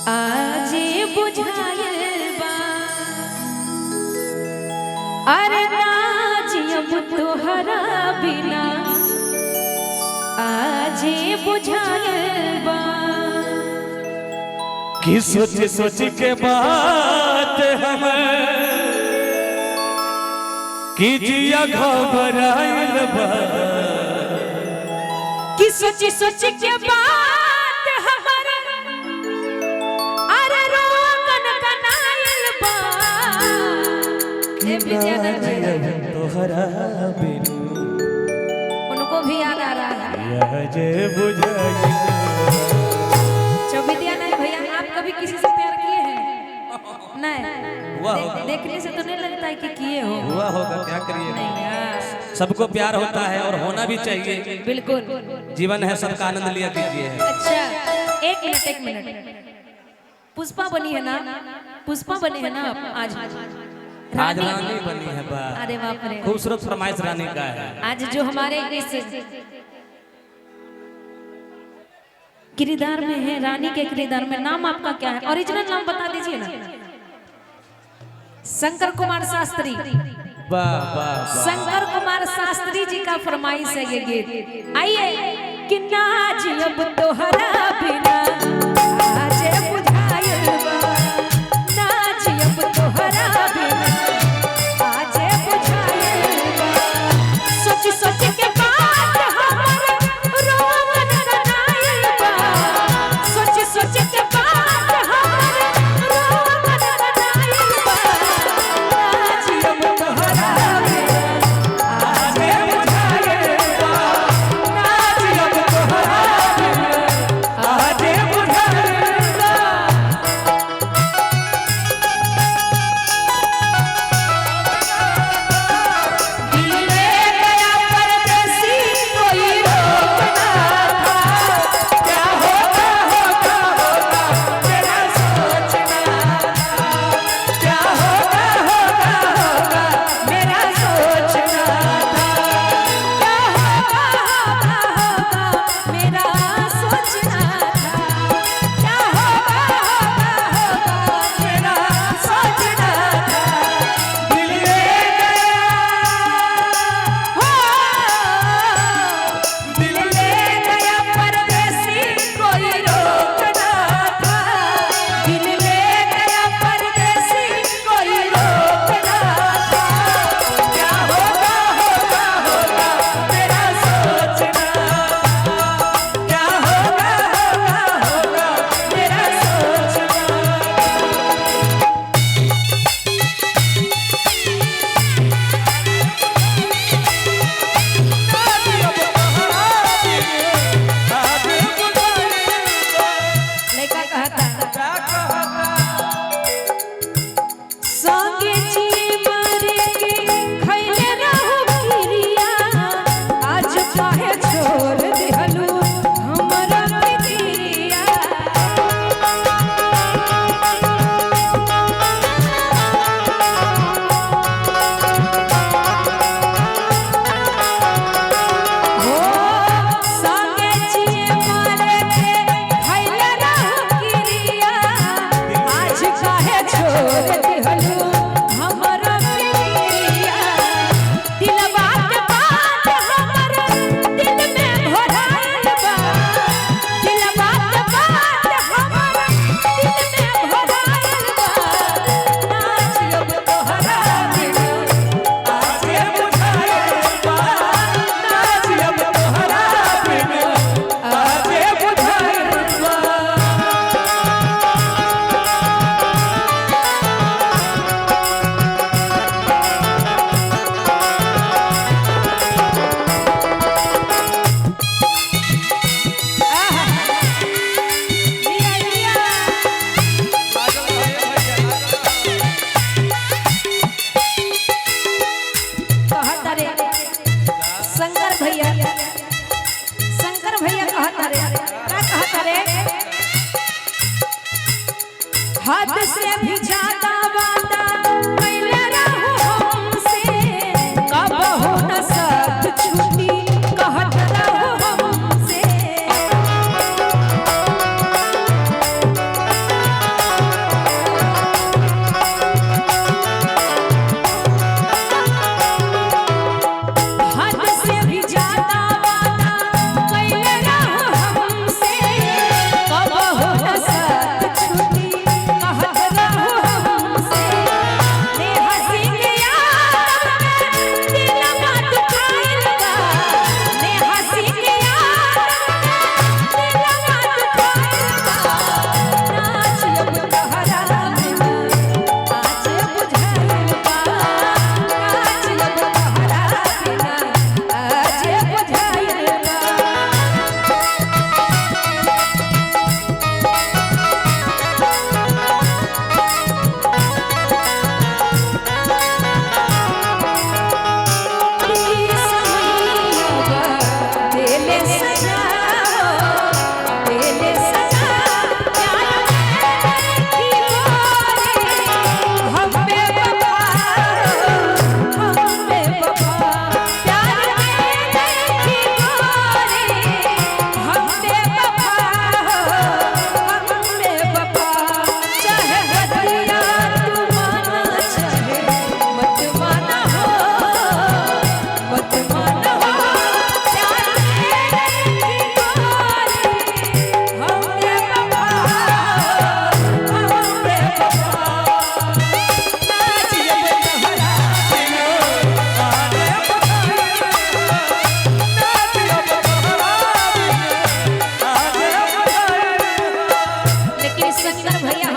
आज बुझायल बा अरे नाज अब तोहरा बिना आज बुझायल बा कि सोच सोच के बात हमें कि जिया घबराइल बा कि सोच सोच के बात हमारे अरे रोकन कनाइल बा तोहरा बिनु उनको भी याद आ रहा है यह जे बुझाइल विद्यानंद भैया आप कभी किसी से प्यार किए हैं? नहीं देखने से तो नहीं लगता है कि किए हो। हुआ होगा, क्या करिए। नहीं सबको प्यार होता है और होना भी चाहिए। बिल्कुल जीवन है, सबका आनंद लिया कीजिए। अच्छा एक मिनट पुष्पा बनी है ना, पुष्पा बनी है ना आज रानी बनी है। अरे बाप रे, खूबसूरत फरमाइश रानी का है। आज जो हमारे इस किरदार में है, रानी के किरदार में, नाम आपका क्या है? ओरिजिनल नाम बता दीजिए ना। शंकर कुमार शास्त्री। शंकर कुमार शास्त्री जी का फरमाइश है ये गीत। आइए कि नाज अब तोहरा बिना आज बुझायल बा, नाज अब तोहरा बिना आज बुझायल बा, सोच सोच के बात हमर रोमन कनाइल बा, सोच सोच के बात हमर रोमन कनाइल बा, नाज अब तोहरा बिना आज बुझायल बा, नाज अब तोहरा बिना आज बुझायल बा। दिल ले गया परदेसी कोई रोकना था, क्या होगा होगा होगा मेरा सोचना था, क्या होगा होगा होगा मेरा सोचना था, क्या होगा होगा होगा मेरा सोचना था, क्या होगा होगा होगा मेरा सोचना था। दिल ले दिल ले गया परदेसी कोई रोकना था, दिल ले गया परदेसी कोई रोकना था, क्या होगा होगा होगा मेरा सोचना, क्या होगा होगा होगा मेरा सोचना। लड़का कहता संगे जी मारे के खैले रहू गिरिया, आज काहे छोड़ दिहलू हमरा पितिया, हो संगे जी मारे के खैले रहू गिरिया, आज काहे छोड़ दिहलू हमरा पितिया, दिलवा के बात हमर दिल में भराइल बा, दिलवा के बात हमर दिल में भराइल बा, नाज अब तोहरा बिना आज बुझायल बा, नाज अब तोहरा बिना आज बुझायल बा। कहता रे शंकर भैया कहता रे, क्या कहता रे? हद से भी ज्यादा वादा कैले रहू हमसे, कब हो न साथ छूटी कहत रहू हमसे। शंकर भैया